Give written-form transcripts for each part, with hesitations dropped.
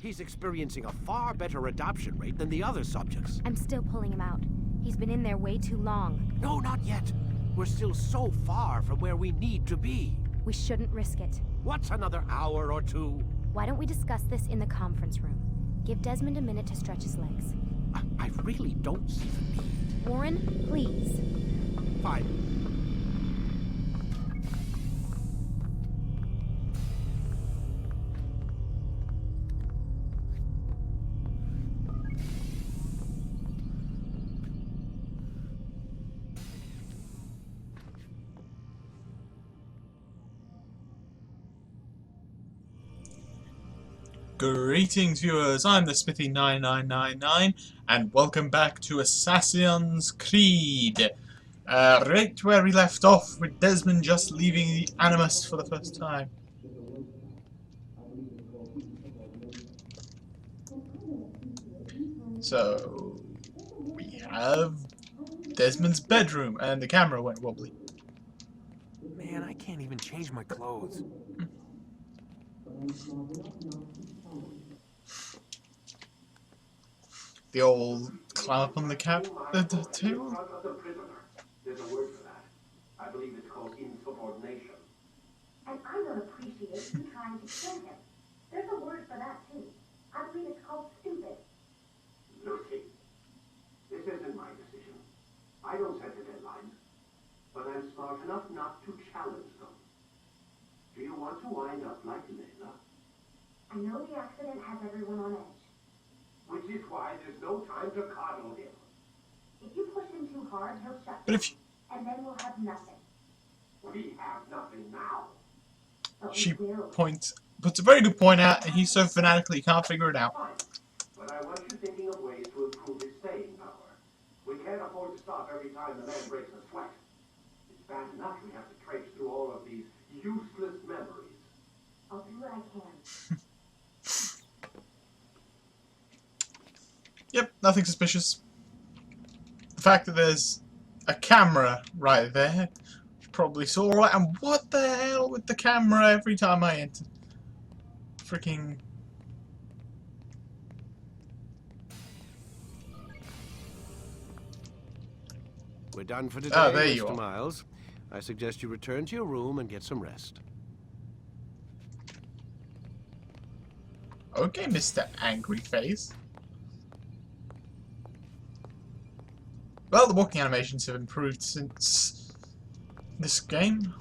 He's experiencing a far better adoption rate than the other subjects. I'm still pulling him out. He's been in there way too long. No, not yet. We're still so far from where we need to be. We shouldn't risk it. What's another hour or two? Why don't we discuss this in the conference room? Give Desmond a minute to stretch his legs. I really don't see the need. Warren, please. Fine. Greetings viewers, I'm the Smithy9999 and welcome back to Assassin's Creed. Right where we left off with Desmond just leaving the Animus for the first time. So we have Desmond's bedroom and the camera went wobbly. Man, I can't even change my clothes. The old climb up on the table. There's a word for that. I believe it's called insubordination. And I don't appreciate you trying to kill him. There's a word for that too. I believe it's called stupid. Lucy, this isn't my decision. I don't set the deadlines, but I'm smart enough not to challenge them. Do you want to wind up like Layla? I know the accident has everyone on edge. Which is why there's no time to coddle him. If you push him too hard, he'll shut But down, if and then we'll have nothing. We have nothing now. But she we will. puts a very good point out, and he's so fanatical he can't figure it out. Fine. But I want you thinking of ways to improve his staying power. We can't afford to stop every time the man breaks a sweat. It's bad enough we have to trace through all of these useless memories. I'll do what I can. Yep, nothing suspicious. The fact that there's a camera right there, probably saw right. And what the hell with the camera every time I enter? Freaking. We're done for today, Oh, there you Mr. are. Miles. I suggest you return to your room and get some rest. Okay, Mr. Angry Face. Well, the walking animations have improved since this game.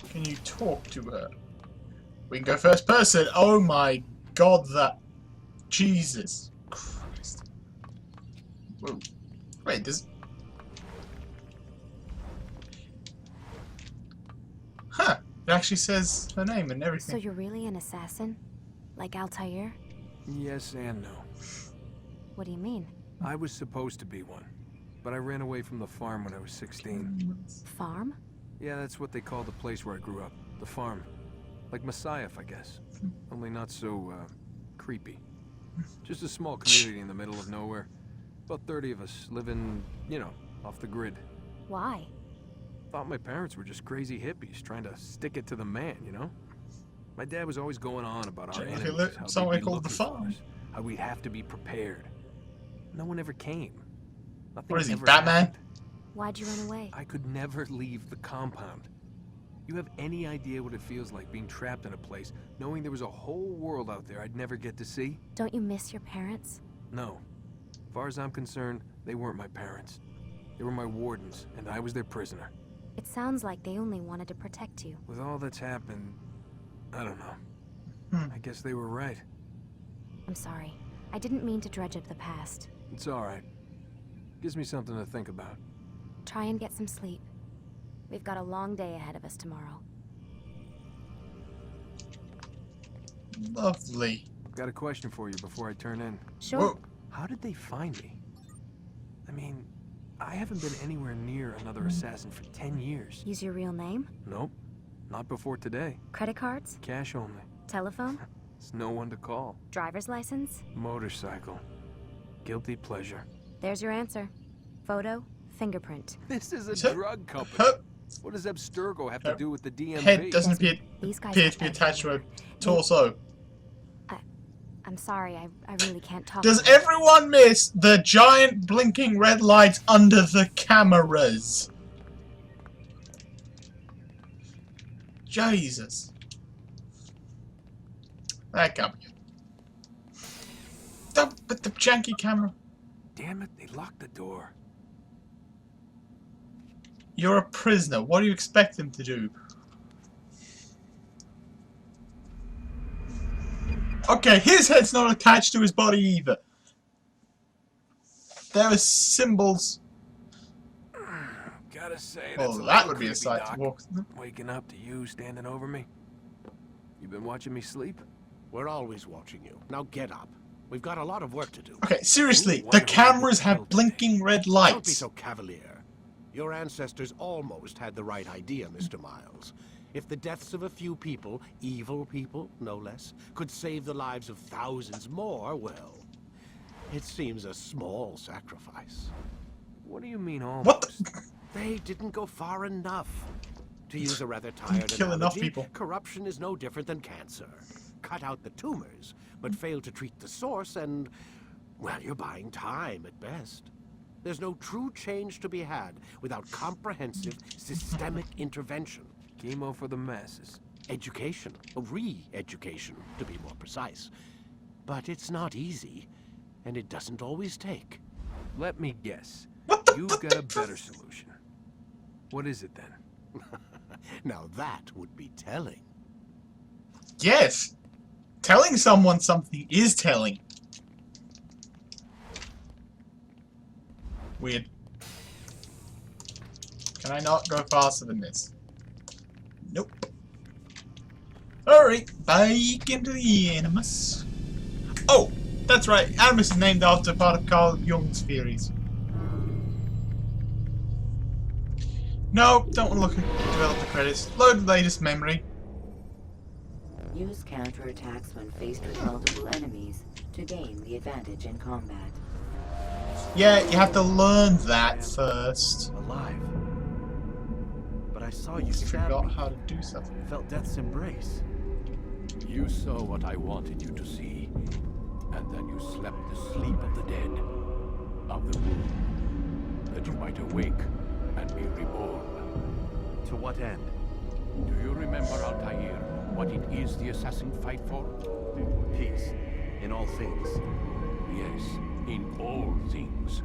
Can you talk to her? We can go first person. Oh my god, that... Jesus Christ. Whoa. Wait, does... Huh. It actually says her name and everything. So you're really an assassin? Like Altair? Yes and no. What do you mean? I was supposed to be one, but I ran away from the farm when I was 16. Farm? Yeah, that's what they call the place where I grew up. The farm. Like Messiah, I guess. Only not so, creepy. Just a small community in the middle of nowhere. About 30 of us living, you know, off the grid. Why? Thought my parents were just crazy hippies trying to stick it to the man, you know? My dad was always going on about our If you enemies, look how they'd somewhere be called the looking for farm. us, how we'd have to be prepared. No one ever came. Nothing What is he, ever Batman? happened. Why'd you run away? I could never leave the compound. You have any idea what it feels like being trapped in a place, knowing there was a whole world out there I'd never get to see? Don't you miss your parents? No. As far as I'm concerned, they weren't my parents. They were my wardens, and I was their prisoner. It sounds like they only wanted to protect you. With all that's happened, I don't know. I guess they were right. I'm sorry. I didn't mean to dredge up the past. It's alright. Gives me something to think about. Try and get some sleep. We've got a long day ahead of us tomorrow. Lovely. Got a question for you before I turn in. Sure. Whoa. How did they find me? I mean, I haven't been anywhere near another assassin for 10 years. Use your real name? Nope. Not before today. Credit cards? Cash only. Telephone? There's no one to call. Driver's license? Motorcycle. Guilty pleasure. There's your answer. Photo, fingerprint. This is a So- drug company. Her What does Abstergo have to do with the DMV? head doesn't appear These guys to are be attached to a everywhere. torso. I'm sorry, I really can't talk. Does about it. everyone miss the giant blinking red lights under the cameras? Jesus. That can't be good. But the janky camera. Damn it, they locked the door. You're a prisoner. What do you expect them to do? Okay, his head's not attached to his body either. There are symbols. Gotta say, Well, that's a that little would be a creepy, sight Doc. to walk. Waking up to you standing over me. You been watching me sleep? We're always watching you. Now get up. We've got a lot of work to do. Okay, seriously, Ooh, the wonder why cameras they have killed blinking red Don't be lights. so cavalier. Your ancestors almost had the right idea, Mr. Miles. If the deaths of a few people, evil people, no less, could save the lives of thousands more, well, it seems a small sacrifice. What do you mean almost? What the? They didn't go far enough. To use a rather tired Kill enough analogy, people. corruption is no different than cancer. Cut out the tumors, but fail to treat the source and, well, you're buying time at best. There's no true change to be had without comprehensive, systemic intervention. Chemo for the masses. Education, re-education, to be more precise. But it's not easy, and it doesn't always take. Let me guess. What the? You've got a better solution. What is it then? Now that would be telling. Yes. Telling someone something is telling. Weird. Can I not go faster than this? Nope. Alright, back into the Animus. Oh, that's right. Animus is named after part of Carl Jung's theories. No, don't want to look at develop the credits. Load the latest memory. Use counterattacks when faced with multiple enemies to gain the advantage in combat. Yeah, you have to learn that first. Alive. But I saw you You stab forgot me. how to do something. Felt death's embrace. You saw what I wanted you to see, and then you slept the sleep of the dead, of the womb, that you might awake and be reborn. To what end? Do you remember, Altair, what it is the assassin fight for? Peace. In all things. Yes, in all things.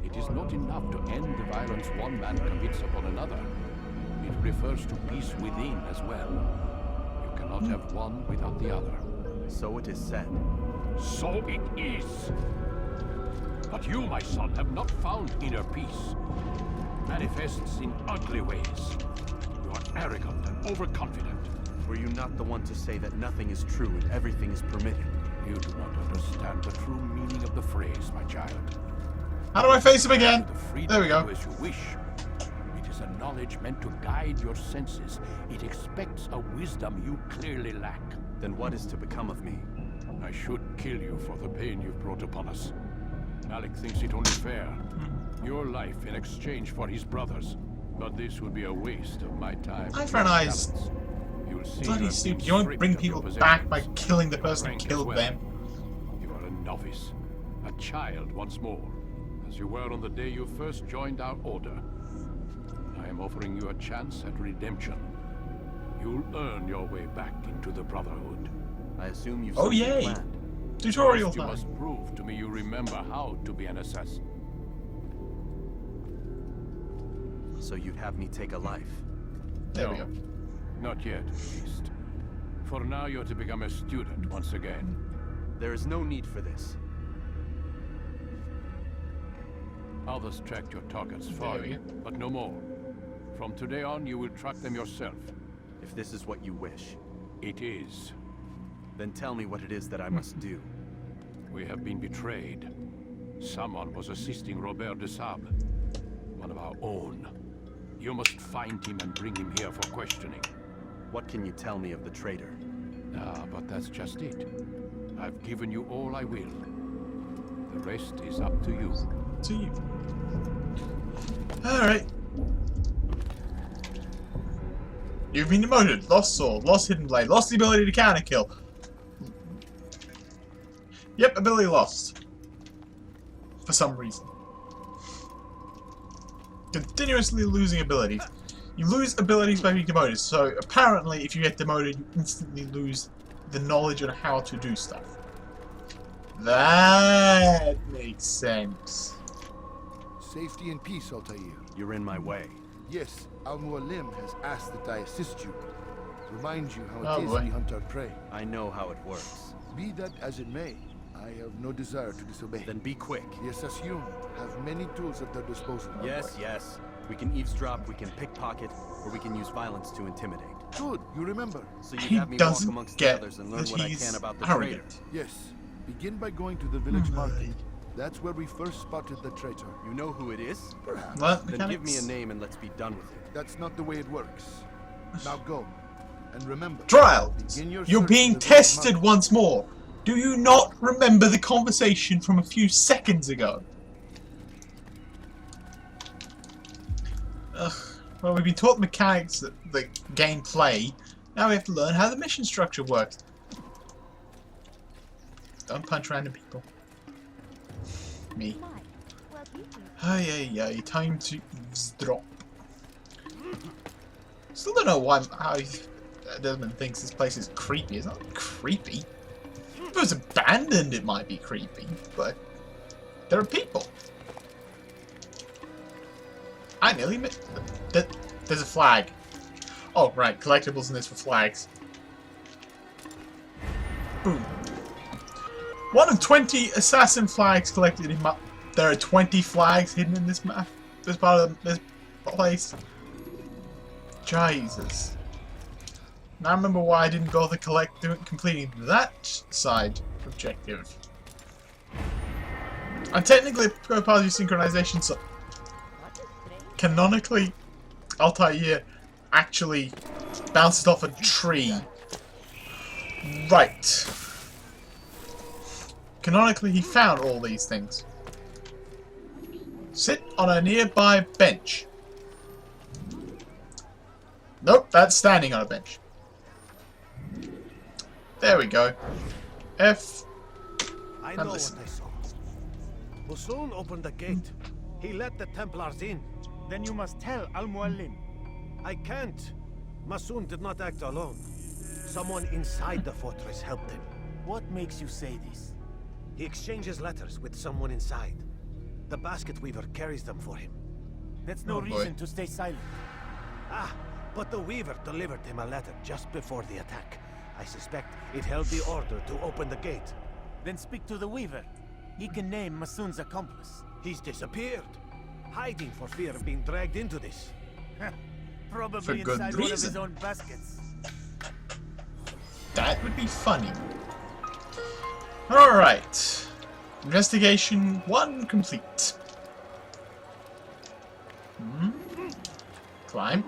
It is not enough to end the violence one man commits upon another. It refers to peace within as well. You cannot have one without the other. So it is said. So it is. But you, my son, have not found inner peace. It manifests in ugly ways. You are arrogant and overconfident. Were you not the one to say that nothing is true and everything is permitted? You do not understand the true meaning of the phrase, my child. How do I face him again? The freedom There we to go. do as you wish. It is a knowledge meant to guide your senses. It expects a wisdom you clearly lack. Then what is to become of me? I should kill you for the pain you've brought upon us. Malik thinks it only fair. Your life in exchange for his brother's. But this would be a waste of my time. I and found your eyes talents. You'll see bloody you're stupid. being You won't stripped bring of your people back by possessions. killing the person who Rank as killed well. them. You are a novice, a child once more, as you were on the day you first joined our order. I am offering you a chance at redemption. You'll earn your way back into the Brotherhood. I assume you've Oh, something yay. planned. Tutorial First, you time. must prove to me you remember how to be an assassin. So you'd have me take a life. There we No, go. Not yet, at least. For now, you're to become a student once again. There is no need for this. Others tracked your targets for There we you, go. but no more. From today on, you will track them yourself. If this is what you wish, It is. then tell me what it is that I must do. We have been betrayed. Someone was assisting Robert de Sable, one of our own. You must find him and bring him here for questioning. What can you tell me of the traitor? Ah, but that's just it. I've given you all I will. The rest is up to you. To you. Alright. You've been demoted. Lost sword. Lost hidden blade. Lost the ability to counter kill. Yep, ability lost. For some reason. Continuously losing abilities. You lose abilities by being demoted, so apparently if you get demoted you instantly lose the knowledge on how to do stuff. That makes sense. Safety and peace, Altair. You're in my way. Yes, Al-Mualim has asked that I assist you. Remind you how Oh, it is boy. we hunt our prey. I know how it works. Be that as it may, I have no desire to disobey. Then be quick. The Assassin have many tools at their disposal. my Yes, boy. yes. We can eavesdrop, we can pickpocket, or we can use violence to intimidate. Good, you remember. So you He have me walk doesn't amongst the get others and learn that what I he's can about the arrogant. traitor. Yes. Begin by going to the village market. That's where we first spotted the traitor. You know who it is? Perhaps. What? Then give me a Mechanics? name and let's be done with it. That's not the way it works. Now go. And remember, Trial! begin your You're search being in the village tested market. once more. Do you not remember the conversation from a few seconds ago? Ugh. Well, we've been taught the mechanics of the gameplay. Now we have to learn how the mission structure works. Don't punch random people. Me. Hey, time to eavesdrop. Still don't know how Desmond thinks this place is creepy. It's not creepy. If it was abandoned, it might be creepy, but there are people. I nearly missed. There's a flag. Oh, right. Collectibles in this for flags. Boom. 1 of 20 assassin flags collected in map. There are 20 flags hidden in this map. This part of this place. Jesus. Now I remember why I didn't bother completing that side objective. I'm technically a part of synchronization, so canonically, Altair actually bounced off a tree. Right. Canonically, he found all these things. Sit on a nearby bench. Nope, that's standing on a bench. There we go. F. I And know what listen. I saw. Musun opened the gate. He let the Templars in. Then you must tell Al-Mualim. I can't. Masun did not act alone. Someone inside the fortress helped him. What makes you say this? He exchanges letters with someone inside. The basket weaver carries them for him. That's no Oh, boy. reason to stay silent. Ah, but the weaver delivered him a letter just before the attack. I suspect it held the order to open the gate. Then speak to the Weaver. He can name Masun's accomplice. He's disappeared, hiding for fear of being dragged into this. Probably For good inside one of reason. his own baskets. That would be funny. Alright. Investigation 1 complete. Climb.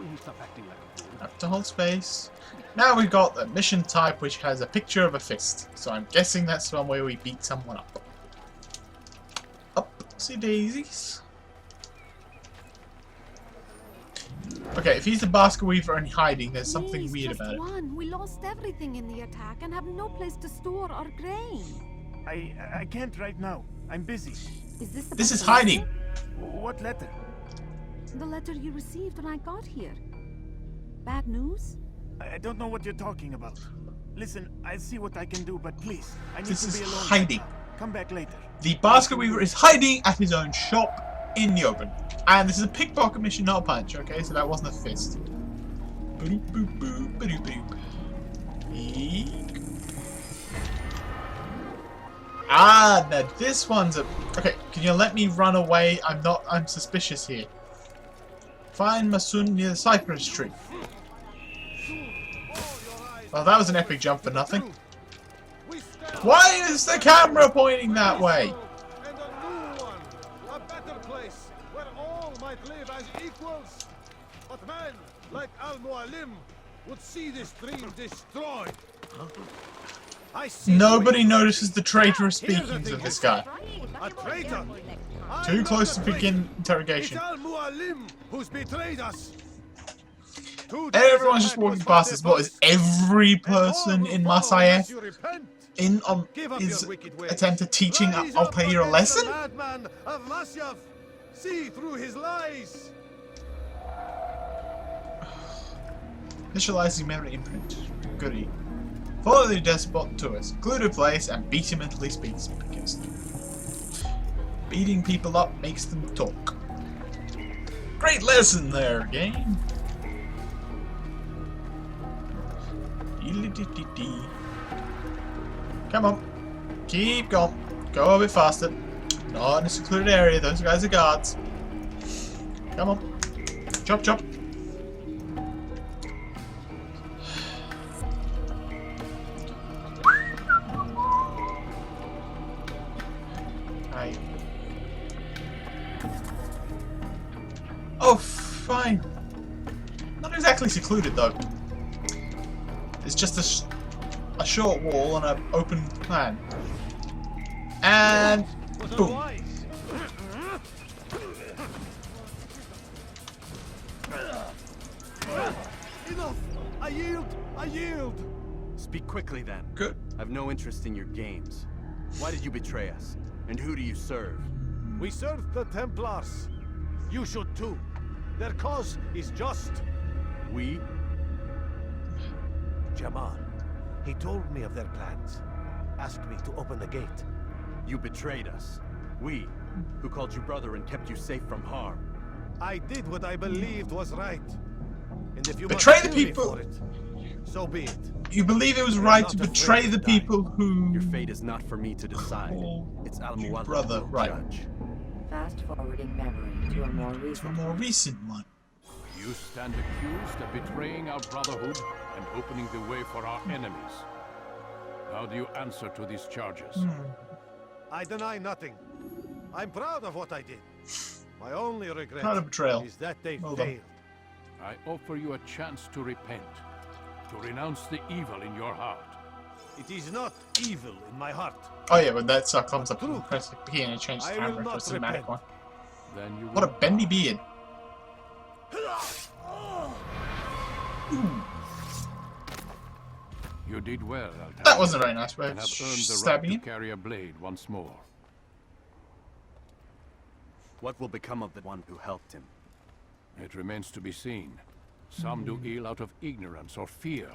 Up to hold space. Now we've got the mission type, which has a picture of a fist. So I'm guessing that's the one where we beat someone up. Upsy daisies. Okay, if he's the basket weaver and hiding, there's something Please, weird just about it. one. We lost everything in the attack and have no place to store our grain. I can't right now. I'm busy. Is this This is about the hiding. What letter? letter? The letter you received when I got here. Bad news? I don't know what you're talking about. Listen, I'll see what I can do, but please, I need This to is be alone. hiding. Come back later. The basket weaver is hiding at his own shop in the open. And this is a pickpocket mission, not a punch, okay? So that wasn't a fist. Boop, boop, boop, boop, boop. Eek. Ah, now this one's a... Okay, can you let me run away? I'm suspicious here. Find Masun near the cypress tree. Well, that was an epic jump for nothing. Why is the camera pointing that way? And a new one, a better place where all might live as equals. But men like Al-Mualim would see this dream destroyed. I see. Nobody notices the traitorous speakings of this guy. A traitor! Too close to begin interrogation. It's Al-Mualim who's betrayed us. Everyone's just walking past this. What is every person in Masayef in on his attempt at teaching Altair a lesson? See through his lies. Visualize the memory imprint. Goody. Follow the despot to a secluded place and beat him until he speaks. Because beating people up makes them talk. Great lesson there, game. Come on. Keep going. Go a bit faster. Not in a secluded area. Those guys are guards. Come on. Chop, chop. Oh, fine. Not exactly secluded, though. It's just a short wall and an open plan. And boom. Enough! I yield! I yield! Speak quickly then. Good. I've no interest in your games. Why did you betray us? And who do you serve? We serve the Templars. You should too. Their cause is just. We? Jamal. He told me of their plans. Asked me to open the gate. You betrayed us. We, who called you brother and kept you safe from harm. I did what I believed was right. And if you betray must the kill me people. for it, so be it. You believe it was right to betray the people who... Your fate is not for me to decide. It's Al-Mualim brother, who will right. judge. Fast-forwarding memory to a more recent one. You stand accused of betraying our brotherhood and opening the way for our enemies. How do you answer to these charges? I deny nothing. I'm proud of what I did. My only regret Not a betrayal. is that they Well failed. I offer you a chance to repent, to renounce the evil in your heart. It is not evil in my heart. Oh yeah, but that comes up in the press beginning and change the I camera will for a not cinematic repent. one. Then you What a will bendy die. beard. You did well, Altair. That wasn't a very nice way and of have earned the stabbing right him. to carry a blade once more. What will become of the one who helped him? It remains to be seen. Some do ill out of ignorance or fear.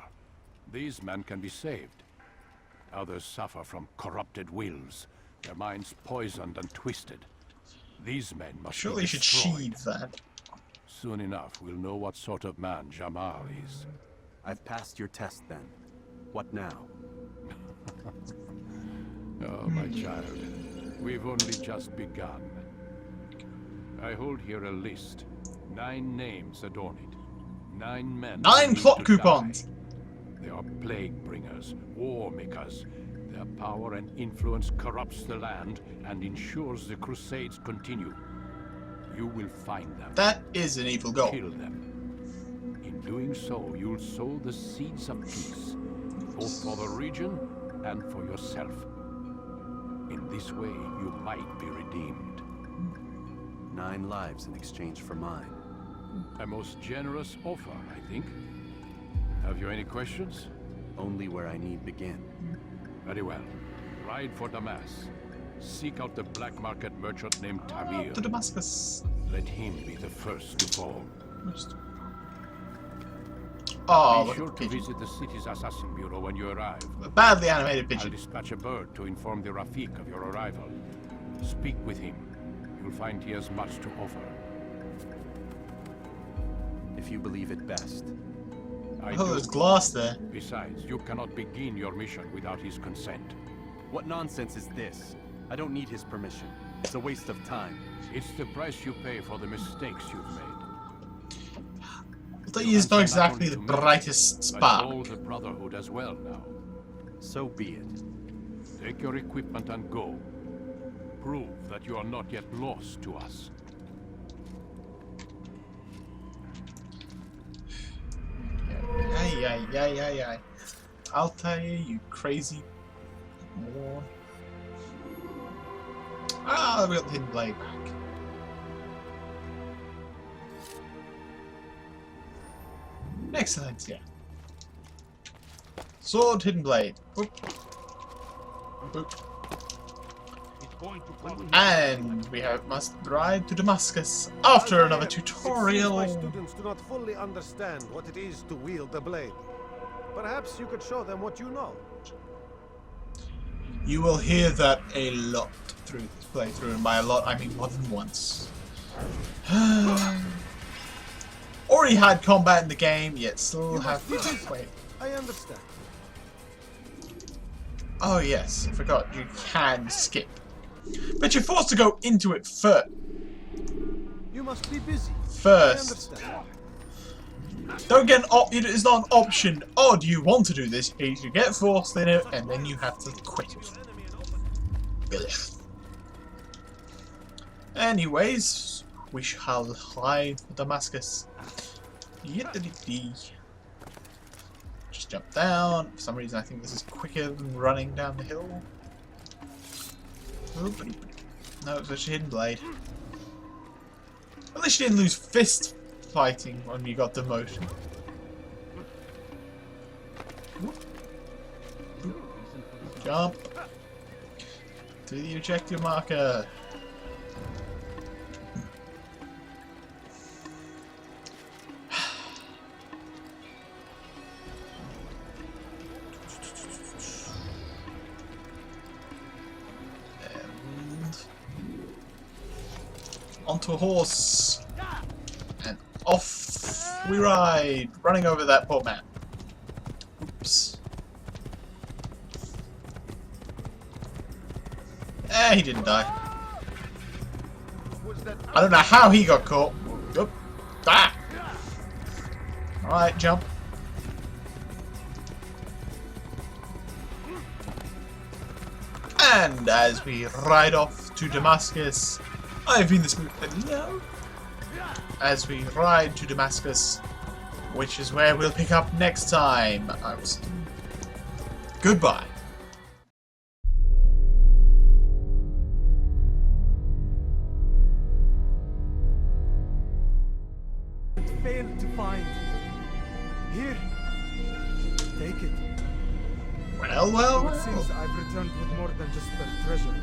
These men can be saved. Others suffer from corrupted wills, their minds poisoned and twisted. These men must Surely be you should destroyed. sheathe that. Soon enough, we'll know what sort of man Jamal is. I've passed your test then. What now? Oh, my child. We've only just begun. I hold here a list. 9 names adorn it. 9 men. 9 who need plot to coupons. die. They are plague bringers, war makers. Their power and influence corrupts the land and ensures the crusades continue. You will find them. That is an evil goal. Kill them. In doing so, you'll sow the seeds of peace, both for the region and for yourself. In this way, you might be redeemed. 9 lives in exchange for mine. A most generous offer, I think. Have you any questions? Only where I need begin. Very well. Ride for Damas. Seek out the black market merchant named Tamir. To Damascus. Let him be the first to fall. Oh, Be look sure at the to pigeon. visit the city's assassin bureau when you arrive. A badly animated I'll pigeon. dispatch a bird to inform the Rafik of your arrival. Speak with him. You'll find he has much to offer. If you believe it best. I Oh, do. there's glass there. Besides, you cannot begin your mission without his consent. What nonsense is this? I don't need his permission. It's a waste of time. It's the price you pay for the mistakes you've made. Although he is not exactly the to me, brightest but spark. all the Brotherhood as well now. So be it. Take your equipment and go. Prove that you are not yet lost to us. Ay. Altair, you crazy moron. Ah, we got the hidden blade back. Excellent, yeah. Sword, hidden blade. Boop. Boop. And we must ride to Damascus after another tutorial. My students do not fully understand what it is to wield the blade. Perhaps you could show them what you know. You will hear that a lot through this playthrough, and by a lot I mean more than once. Already had combat in the game, yet still have to wait. I understand. Oh yes, I forgot, you can skip. But you're forced to go into it first. You must be busy. First. Don't get an it's not an option. Oh, do you want to do this? You get forced in it, and then you have to quit. Anyways, we shall ride for Damascus. Just jump down. For some reason, I think this is quicker than running down the hill. No, it's actually hidden blade. At least you didn't lose fist fighting when you got demotion. Jump to the objective marker. Onto a horse, and off we ride, running over that poor man. Oops. He didn't die. I don't know how he got caught. Oop. Ah! Alright, jump. And as we ride off to Damascus, I've been this movie as we ride to Damascus, which is where we'll pick up next time. Goodbye. Failed to find. Here. Take it. Well. It seems I've returned with more than just the treasure.